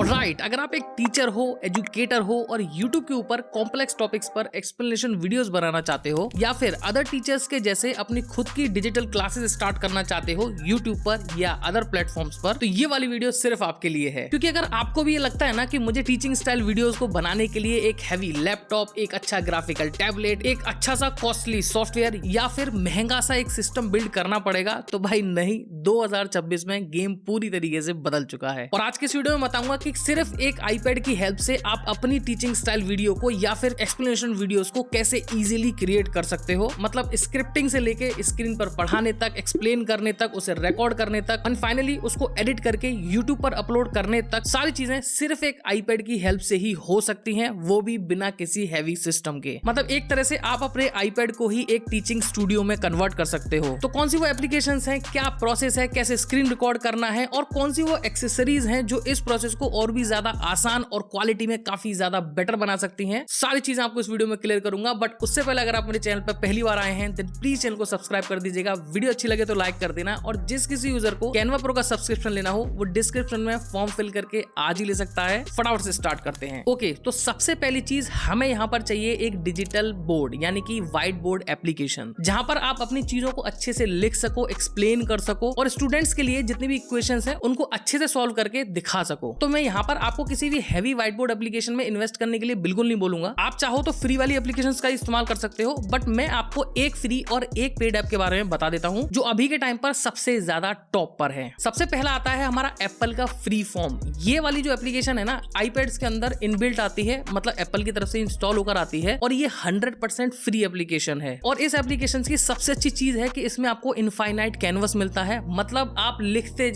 Right, अगर आप एक टीचर हो, एजुकेटर हो और YouTube के ऊपर कॉम्प्लेक्स टॉपिक्स पर एक्सप्लेनेशन वीडियोस बनाना चाहते हो या फिर अदर टीचर्स के जैसे अपनी खुद की डिजिटल क्लासेस स्टार्ट करना चाहते हो YouTube पर या अदर प्लेटफॉर्म्स पर, तो ये वाली वीडियो सिर्फ आपके लिए है। क्योंकि अगर आपको भी ये लगता है ना कि मुझे टीचिंग स्टाइल वीडियोस को बनाने के लिए एक हैवी लैपटॉप, एक अच्छा ग्राफिकल टैबलेट, एक अच्छा सा कॉस्टली सॉफ्टवेयर या फिर महंगा सा एक सिस्टम बिल्ड करना पड़ेगा, तो भाई नहीं, 2026 में गेम पूरी तरीके से बदल चुका है। और आज के इस वीडियो में बताऊंगा कि सिर्फ एक आईपैड की हेल्प से आप अपनी टीचिंग स्टाइल वीडियो को या फिर एक्सप्लेनेशन वीडियोस को कैसे इजीली क्रिएट कर सकते हो। मतलब स्क्रिप्टिंग से लेके स्क्रीन पर पढ़ाने तक, एक्सप्लेन करने तक, उसे रिकॉर्ड करने तक और फाइनली उसको एडिट करके यूट्यूब पर अपलोड करने तक, सारी चीजें सिर्फ एक आईपैड की हेल्प से ही हो सकती हैं, वो भी बिना किसी हैवी सिस्टम के। मतलब एक तरह से आप अपने आईपैड को ही एक टीचिंग स्टूडियो में कन्वर्ट कर सकते हो। तो कौन सी वो एप्लीकेशंस हैं, क्या प्रोसेस है, कैसे स्क्रीन रिकॉर्ड करना है और कौन सी वो एक्सेसरीज हैं जो इस प्रोसेस को और भी ज्यादा आसान और क्वालिटी में काफी ज्यादा बेटर बना सकती हैं, सारी चीजें आपको इस वीडियो में क्लियर करूंगा। बट उससे पहले अगर आप मेरे चैनल पर पहली बार आए हैं तो प्लीज चैनल को सब्सक्राइब कर दीजिएगा, वीडियो अच्छी लगे तो लाइक कर देना और जिस किसी यूजर को कैनवा प्रो का सब्सक्रिप्शन लेना हो वो डिस्क्रिप्शन में फॉर्म फिल करके आज ही ले सकता है। फटाफट से स्टार्ट करते हैं। ओके, तो सबसे पहली चीज हमें यहाँ पर चाहिए एक डिजिटल बोर्ड यानी कि व्हाइट बोर्ड एप्लीकेशन, जहां पर आप अपनी चीजों को अच्छे से लिख सको, एक्सप्लेन कर सको और स्टूडेंट्स के लिए जितनी भी इक्वेशंस हैं उनको अच्छे से सॉल्व करके दिखा सको। तो मैं यहाँ पर आपको किसी भी हैवी व्हाइट बोर्ड एप्लीकेशन में इन्वेस्ट करने के लिए बिल्कुल नहीं बोलूंगा। आप चाहो तो फ्री वाली एप्लीकेशंस का इस्तेमाल कर सकते हो, बट मैं आपको एक फ्री और एक पेड ऐप के बारे में बता देता हूँ जो अभी के टाइम पर सबसे ज्यादा टॉप पर है। सबसे पहला आता है हमारा एप्पल का फ्री फॉर्म। ये वाली जो एप्लीकेशन है ना, आईपैड्स के अंदर इनबिल्ट आती है, मतलब एप्पल की तरफ से इंस्टॉल होकर आती है और ये 100% फ्री एप्लीकेशन है। और इस एप्लीकेशन की सबसे अच्छी चीज है कि इसमें आपको इनफाइनाइट कैनवस मिलता है, मतलब आप लिखते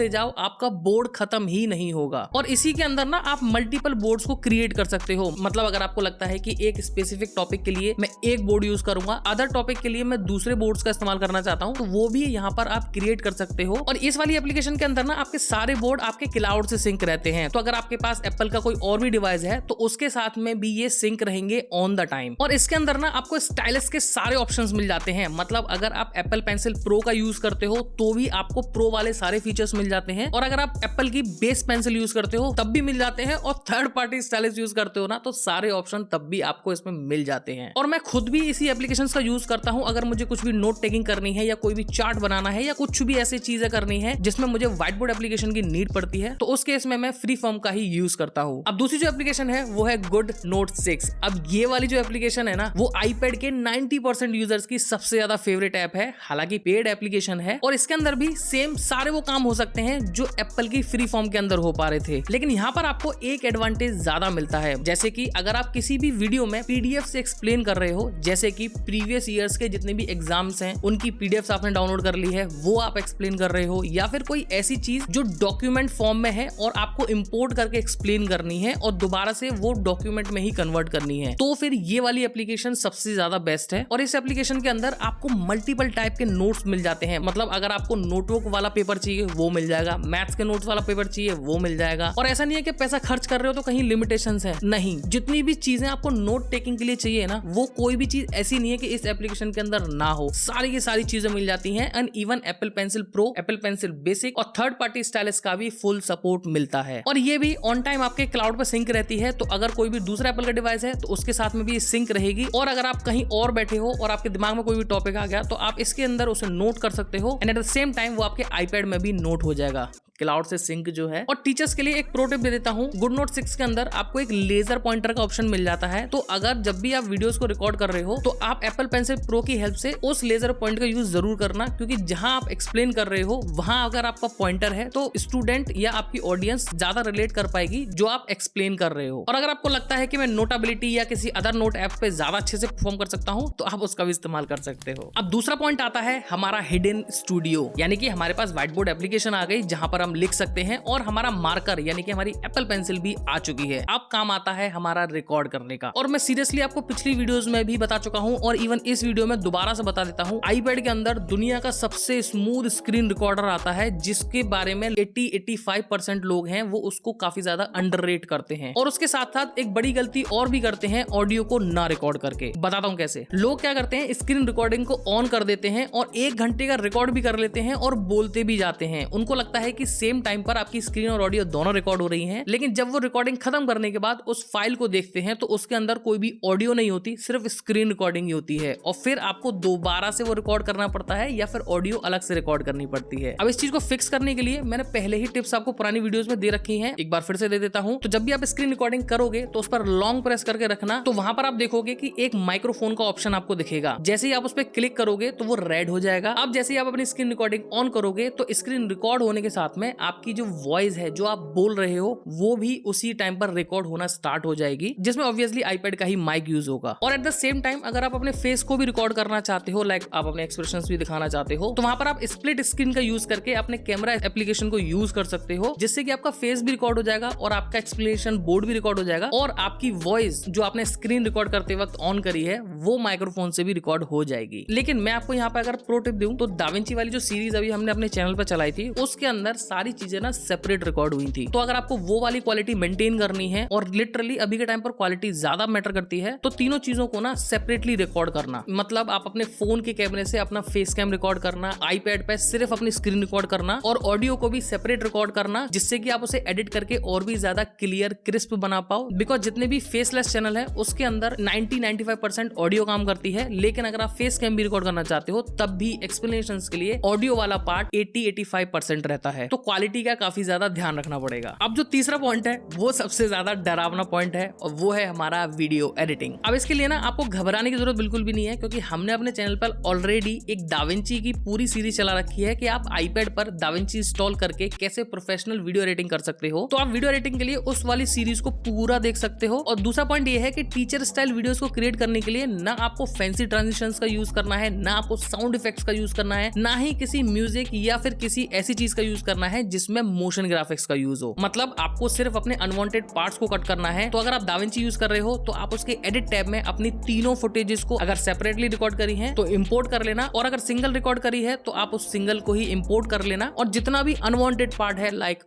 जाओ, आपका बोर्ड खत्म ही नहीं होगा। और इसी के अंदर ना आप मल्टीपल बोर्ड्स को क्रिएट कर सकते हो। मतलब अगर आपको लगता है कि एक स्पेसिफिक टॉपिक के लिए मैं एक बोर्ड यूज करूंगा, अदर टॉपिक के लिए मैं दूसरे बोर्ड्स का इस्तेमाल करना चाहता हूं, तो वो भी यहाँ पर आप क्रिएट कर सकते हो। और इस वाली एप्लीकेशन के अंदर ना आपके सारे बोर्ड आपके क्लाउड से सिंक रहते हैं। तो अगर आपके पास एप्पल का कोई और भी डिवाइस है तो उसके साथ में भी ये सिंक रहेंगे ऑन द टाइम। और इसके अंदर ना आपको स्टाइलस के सारे ऑप्शंस मिल जाते हैं। मतलब अगर आप एप्पल पेंसिल प्रो का यूज करते हो तो भी आपको प्रो वाले सारे फीचर्स मिल जाते हैं, और अगर आप एप्पल की बेस पेंसिल यूज करते हो तब भी मिल जाते हैं, और थर्ड पार्टी स्टाइलस यूज करते हो ना तो सारे ऑप्शन तब भी आपको इसमें मिल जाते हैं। और मैं खुद भी इसी एप्लीकेशंस का यूज करता हूं अगर मुझे कुछ भी नोट टेकिंग करनी है या कोई भी चार्ट बनाना है या कुछ भी ऐसी चीजें करनी है जिसमें मुझे व्हाइट बोर्ड एप्लीकेशन की नीड पड़ती है, तो उस केस में मैं फ्री फॉर्म का ही यूज करता हूं। अब दूसरी जो एप्लीकेशन है वो है गुड नोट 6। अब ये वाली जो एप्लीकेशन है ना, वो आईपैड के 90% यूजर्स की सबसे ज्यादा फेवरेट ऐप है। हालांकि पेड एप्लीकेशन है और इसके अंदर भी सेम सारे वो काम हो सकते हैं जो एप्पल की फ्री फॉर्म के अंदर हो पा रहे थे, लेकिन यहाँ पर आपको एक एडवांटेज ज्यादा मिलता है। जैसे कि अगर आप किसी भी वीडियो में पीडीएफ से एक्सप्लेन कर रहे हो, जैसे कि प्रीवियस ईयर्स के जितने भी एग्जाम्स हैं उनकी पीडीएफ आपने डाउनलोड कर ली है, वो आप एक्सप्लेन कर रहे हो, या फिर कोई ऐसी चीज जो डॉक्यूमेंट फॉर्म में है और आपको इंपोर्ट करके एक्सप्लेन करनी है और दोबारा से वो डॉक्यूमेंट में ही कन्वर्ट करनी है, तो फिर ये वाली एप्लीकेशन सबसे ज्यादा बेस्ट है। और इस एप्लीकेशन के अंदर आपको मल्टीपल टाइप के नोट्स मिल जाते हैं। मतलब अगर आपको नोटबुक वाला पेपर चाहिए वो मिल जाएगा, मैथ्स के नोट्स वाला पेपर चाहिए वो मिल जाएगा। और ऐसा नहीं है कि पैसा खर्च कर रहे हो तो कहीं लिमिटेशंस है, नहीं, जितनी भी चीजें आपको नोट टेकिंग के लिए चाहिए ना, वो कोई भी चीज ऐसी नहीं है कि इस एप्लीकेशन के अंदर ना हो। सारी की सारी चीजें मिल जाती हैं। And even Apple pencil pro, Apple pencil basic और थर्ड पार्टी स्टाइलस का भी फुल सपोर्ट मिलता है। और ये भी ऑन टाइम आपके क्लाउड पर सिंक रहती है, तो अगर कोई भी दूसरा एप्पल का डिवाइस है तो उसके साथ में भी सिंक रहेगी। और अगर आप कहीं और बैठे हो और आपके दिमाग में कोई भी टॉपिक आ गया तो आप इसके अंदर उसे नोट कर सकते हो, and at the same time वो आपके आईपैड में भी नोट हो जाएगा, क्लाउड से सिंक जो है। और टीचर्स के लिए एक प्रो टिप दे देता हूं, गुड नोट 6 के अंदर आपको एक लेजर पॉइंटर का ऑप्शन मिल जाता है। तो अगर जब भी आप वीडियोस को रिकॉर्ड कर रहे हो तो आप एप्पल पेंसिल प्रो की हेल्प से उस लेजर पॉइंट का यूज जरूर करना, क्योंकि जहां आप एक्सप्लेन कर रहे हो वहां अगर आपका पॉइंटर है तो स्टूडेंट या आपकी ऑडियंस ज्यादा रिलेट कर पाएगी जो आप एक्सप्लेन कर रहे हो। और अगर आपको लगता है कि मैं नोटबिलिटी या किसी अदर नोट ऐप पे ज्यादा अच्छे से परफॉर्म कर सकता हूं तो आप उसका भी इस्तेमाल कर सकते हो। अब दूसरा पॉइंट आता है हमारा हिडन स्टूडियो, यानी कि हमारे पास व्हाइट बोर्ड एप्लीकेशन आ गई जहां पर हम लिख सकते हैं और हमारा मार्कर यानी कि हमारी एप्पल पेंसिल भी आ चुकी है। अब काम आता है हमारा रिकॉर्ड करने का। और मैं सीरियसली आपको पिछली वीडियोस में भी बता चुका हूं और इवन इस वीडियो में दोबारा से बता देता हूं, आईपैड के अंदर दुनिया का सबसे स्मूथ स्क्रीन रिकॉर्डर आता है जिसके बारे में 80-85% लोग हैं वो उसको काफी ज्यादा अंडररेट करते हैं। और उसके साथ साथ एक बड़ी गलती और भी करते हैं ऑडियो को ना रिकॉर्ड करके। बताता हूं कैसे। लोग क्या करते हैं, स्क्रीन रिकॉर्डिंग को ऑन कर देते हैं और 1 घंटे का रिकॉर्ड भी कर लेते हैं और बोलते भी जाते हैं। उनको लगता है कि सेम टाइम पर आपकी स्क्रीन और ऑडियो दोनों रिकॉर्ड हो रही हैं, लेकिन जब वो रिकॉर्डिंग खत्म करने के बाद उस फाइल को देखते हैं तो उसके अंदर कोई भी ऑडियो नहीं होती, सिर्फ स्क्रीन रिकॉर्डिंग ही होती है और फिर आपको दोबारा से वो रिकॉर्ड करना पड़ता है या फिर ऑडियो अलग से रिकॉर्ड करनी पड़ती है। अब इस चीज को फिक्स करने के लिए मैंने पहले ही टिप्स आपको पुरानी वीडियोस में दे रखी हैं, एक बार फिर से दे देता हूं। तो जब भी आप स्क्रीन रिकॉर्डिंग करोगे तो उस पर लॉन्ग प्रेस करके रखना, तो वहां पर आप देखोगे कि एक माइक्रोफोन का ऑप्शन आपको दिखेगा। जैसे ही आप उस पर क्लिक करोगे तो वो रेड हो जाएगा। अब जैसे ही आप अपनी स्क्रीन रिकॉर्डिंग ऑन करोगे तो स्क्रीन रिकॉर्ड होने के साथ में आपकी जो वॉइस है, जो आप बोल रहे हो, वो भी उसी टाइम पर रिकॉर्ड होना स्टार्ट हो जाएगी, जिसमें ऑब्वियसली आईपैड का ही माइक यूज होगा। और एट द सेम टाइम अगर आप अपने फेस को भी रिकॉर्ड करना चाहते हो, लाइक आप अपने एक्सप्रेशंस भी दिखाना चाहते हो, तो वहां पर आप स्प्लिट स्क्रीन का यूज करके अपने कैमरा एप्लीकेशन को यूज कर सकते हो, जिससे कि आपका फेस भी रिकॉर्ड हो जाएगा और आपका एक्सप्लेनेशन बोर्ड भी रिकॉर्ड हो जाएगा और आपकी वॉइस जो आपने स्क्रीन रिकॉर्ड करते वक्त ऑन करी है वो माइक्रोफोन से भी रिकॉर्ड हो जाएगी। लेकिन मैं आपको यहाँ पे अगर प्रो टिप दूं तो दाविंची वाली जो सीरीज अभी हमने अपने चैनल पर चलाई थी उसके अंदर सारी चीजें ना सेपरेट रिकॉर्ड हुई थी। तो अगर आपको वो वाली क्वालिटी मेंटेन करनी है और लिटरली अभी के टाइम पर क्वालिटी ज्यादा मैटर करती है, तो तीनों चीजों को ना सेपरेटली रिकॉर्ड करना, मतलब आप अपने फोन के कैमरे से अपना फेस कैम रिकॉर्ड करना, आईपैड पे सिर्फ अपनी स्क्रीन रिकॉर्ड करना और ऑडियो को भी सेपरेट रिकॉर्ड करना, जिससे कि आप उसे एडिट करके और भी ज्यादा क्लियर क्रिस्प बना पाओ। बिकॉज जितने भी फेसलेस चैनल है उसके अंदर 90-95% ऑडियो काम करती है, लेकिन अगर आप फेस कैम भी रिकॉर्ड करना चाहते हो तब भी एक्सप्लेनेशंस के लिए ऑडियो वाला पार्ट 80-85% रहता है। तो क्वालिटी का काफी ज्यादा ध्यान रखना पड़ेगा। अब जो तीसरा पॉइंट है वो सबसे ज्यादा डरावना पॉइंट है और वो है हमारा वीडियो एडिटिंग। अब इसके लिए ना आपको घबराने की जरूरत बिल्कुल भी नहीं है, क्योंकि हमने अपने चैनल पर ऑलरेडी एक दाविंची की पूरी सीरीज चला रखी है कि आप आईपैड पर दाविंची इंस्टॉल करके कैसे प्रोफेशनल वीडियो एडिटिंग कर सकते हो। तो आप वीडियो एडिटिंग के लिए उस वाली सीरीज को पूरा देख सकते हो। और दूसरा पॉइंट ये है कि टीचर स्टाइल वीडियोस को क्रिएट करने के लिए ना आपको फैंसी ट्रांजिशंस का यूज करना है, ना आपको साउंड इफेक्ट्स का यूज करना है, ना ही किसी म्यूजिक या फिर किसी ऐसी चीज का यूज करना है जिसमें मोशन ग्राफिक्स का यूज हो। मतलब आपको सिर्फ अपने अनवांटेड पार्ट्स को कट करना है। तो अगर आप दाविंची यूज कर रहे हो तो आप उसके एडिट टैब में अपनी तीनों फुटेजेस को अगर सेपरेटली रिकॉर्ड करी है तो इंपोर्ट कर लेना, और अगर सिंगल रिकॉर्ड करी है तो आप उस सिंगल को ही इंपोर्ट कर लेना। और जितना भी अनवांटेड पार्ट है लाइक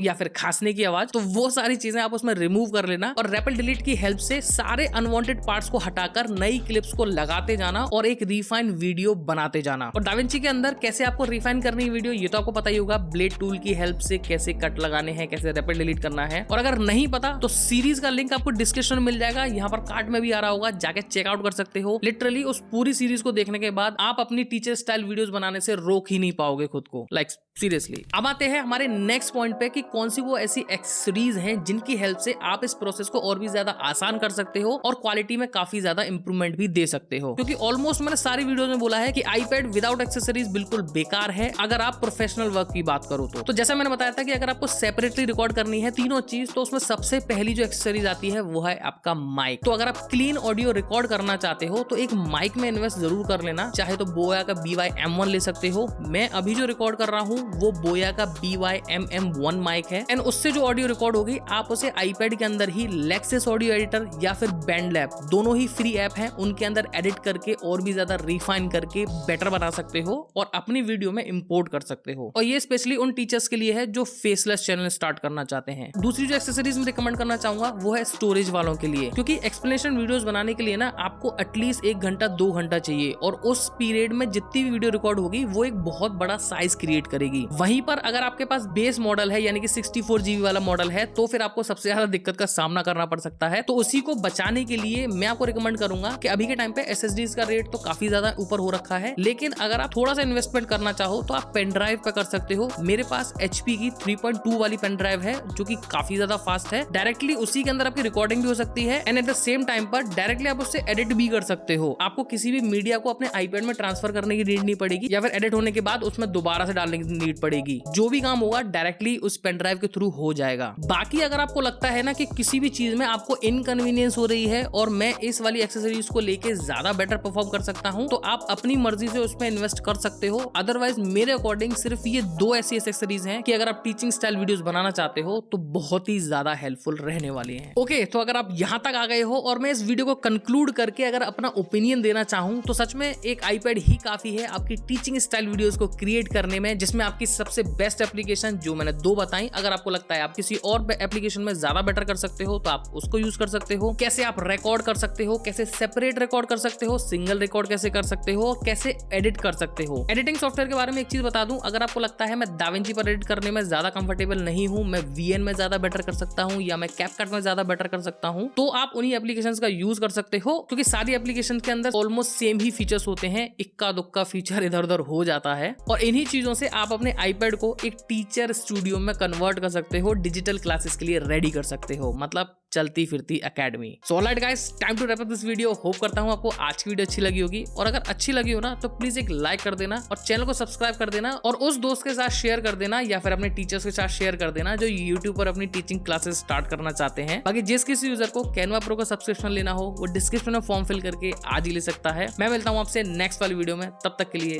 या फिर खांसने की आवाज, तो वो सारी चीजें आप उसमें रिमूव कर लेना और रैपिड डिलीट की हेल्प से सारे अनवांटेड पार्ट्स को हटाकर नई क्लिप्स को लगाते जाना और एक रिफाइन वीडियो बनाते जाना। और दाविंची के अंदर कैसे आपको रिफाइन करनी है वीडियो ये तो आपको पता ही होगा, ब्लेड टूल की हेल्प से कैसे कट लगाने हैं, कैसे रैपिड डिलीट करना है। और अगर नहीं पता तो सीरीज का लिंक आपको डिस्क्रिप्शन में मिल जाएगा, यहाँ पर कार्ड में भी आ रहा होगा, जाके चेकआउट कर सकते हो। लिटरली उस पूरी सीरीज को देखने के बाद आप अपनी टीचर स्टाइल वीडियोस बनाने से रोक ही नहीं पाओगे खुद को, लाइक सीरियसली। अब आते हैं हमारे नेक्स्ट पॉइंट पे कि कौन सी वो ऐसी एक्सेसरीज हैं जिनकी हेल्प से आप इस प्रोसेस को और भी ज्यादा आसान कर सकते हो और क्वालिटी में काफी ज्यादा इंप्रूवमेंट भी दे सकते हो। क्योंकि ऑलमोस्ट मैंने सारी वीडियोस में बोला है कि आईपैड विदाउट एक्सेसरीज बिल्कुल बेकार है अगर आप प्रोफेशनल वर्क की बात करो तो जैसा मैंने बताया था कि अगर आपको सेपरेटली रिकॉर्ड करनी है तीनों चीज, तो उसमें सबसे पहली जो एक्सेसरीज आती है वो है आपका माइक। तो अगर आप क्लीन ऑडियो रिकॉर्ड करना चाहते हो तो एक माइक में इन्वेस्ट जरूर कर लेना, चाहे तो बोया का BY-M1 ले सकते हो। मैं अभी जो रिकॉर्ड कर रहा हूँ वो बोया का BY-MM1 माइक है, एंड उससे जो ऑडियो रिकॉर्ड होगी आप उसे आईपैड के अंदर ही लेक्सिस ऑडियो एडिटर या फिर बैंडलैब, दोनों ही फ्री ऐप हैं, उनके अंदर एडिट करके और भी ज्यादा रिफाइन करके बेटर बना सकते हो और अपनी वीडियो में इंपोर्ट कर सकते हो। और ये स्पेशली उन टीचर्स के लिए है जो फेसलेस चैनल स्टार्ट करना चाहते हैं। दूसरी जो एक्सेसरीज मैं रिकमेंड करना चाहूंगा वो है स्टोरेज वालों के लिए, क्योंकि एक्सप्लेनेशन वीडियोस बनाने के लिए ना आपको एटलीस्ट 1 घंटा 2 घंटा चाहिए और उस पीरियड में जितनी भी वीडियो रिकॉर्ड होगी वो एक बहुत बड़ा साइज क्रिएट करेगी। वहीं पर अगर आपके पास बेस मॉडल है यानी कि 64 GB वाला मॉडल है तो फिर आपको सबसे ज्यादा दिक्कत का सामना करना पड़ सकता है। तो उसी को बचाने के लिए मैं आपको रिकमेंड करूंगा कि अभी के टाइम पे SSDs का रेट तो काफी ज्यादा ऊपर हो रखा है, लेकिन अगर आप थोड़ा सा इन्वेस्टमेंट करना चाहो तो आप पेन ड्राइव पे कर सकते हो। मेरे पास HP की 3.2 वाली पेन ड्राइव है जो कि काफी ज्यादा फास्ट है। डायरेक्टली उसी के अंदर आपकी रिकॉर्डिंग भी हो सकती है and at the same time पर डायरेक्टली आप उससे एडिट भी कर सकते हो। आपको किसी भी मीडिया को अपने आईपैड में ट्रांसफर करने की नीड नहीं पड़ेगी या फिर एडिट होने के बाद उसमें दोबारा से डालने की नीड पड़ेगी। जो भी काम होगा डायरेक्टली उस पेन ड्राइव के थ्रू हो जाएगा। बाकी अगर आपको लगता है ना कि किसी भी चीज में आपको इनकन्वीनियंस हो रही है और मैं इस वाली एक्सेसरीज को लेके ज्यादा बेटर परफॉर्म कर सकता हूं, तो आप अपनी मर्जी से उसमें इन्वेस्ट कर सकते हो। अदरवाइज मेरे अकॉर्डिंग सिर्फ ये 2 ऐसी एक्सेसरीज हैं कि अगर आप टीचिंग स्टाइल वीडियोस बनाना चाहते हो तो बहुत ही ज्यादा हेल्पफुल रहने वाली हैं। ओके, तो अगर आप यहां तक आ गए हो और मैं इस वीडियो को कंक्लूड करके अगर अपना ओपिनियन देना चाहूं तो सच में एक आईपैड ही काफी है आपकी टीचिंग स्टाइल वीडियोस को क्रिएट करने में, जिसमें आपकी सबसे बेस्ट एप्लीकेशन जो मैंने 2 बताई। अगर आपको लगता है आप किसी और एप्लीकेशन में ज्यादा बेटर कर सकते हो तो आप उसको यूज कर सकते हो। कैसे आप रिकॉर्ड कर सकते हो, कैसे सेपरेट रिकॉर्ड कर सकते हो, सिंगल रिकॉर्ड कैसे कर सकते हो, कैसे एडिट कर सकते हो। एडिटिंग सॉफ्टवेयर के बारे में एक चीज बता दूं, अगर आपको लगता है मैं दाविंची पर एडिट करने में ज्यादा कंफर्टेबल नहीं हूं, मैं VN में ज्यादा बेटर कर सकता हूं या मैं कैपकट में ज्यादा बेटर कर सकता हूं, तो आप उन्हीं एप्लीकेशंस का यूज कर सकते हो, क्योंकि सारी एप्लीकेशन के अंदर ऑलमोस्ट सेम ही फीचर्स होते हैं, इक्का दुक्का फीचर इधर उधर हो जाता है। और इन्हीं चीजों से आप अपने आईपैड को एक टीचर स्टूडियो में कन्वर्ट कर सकते हो, डिजिटल क्लासेस के लिए रेडी कर सकते हो, मतलब चलती फिरती academy. So alright guys, time to wrap up this video. Hope करता हूं आपको आज की वीडियो अच्छी लगी होगी, और अगर अच्छी लगी हो ना तो प्लीज एक लाइक कर देना और चैनल को सब्सक्राइब कर देना, और उस दोस्त के साथ शेयर कर देना या फिर अपने टीचर्स के साथ शेयर कर देना जो यूट्यूब पर अपनी टीचिंग क्लासेस स्टार्ट करना चाहते हैं। बाकी जिस किसी यूजर को कैनवा प्रो का सब्सक्रिप्शन लेना हो वो डिस्क्रिप्शन में फॉर्म फिल करके आज ही ले सकता है। मैं मिलता हूं आपसे नेक्स्ट वाली वीडियो में, तब तक के लिए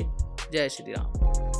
जय श्री राम।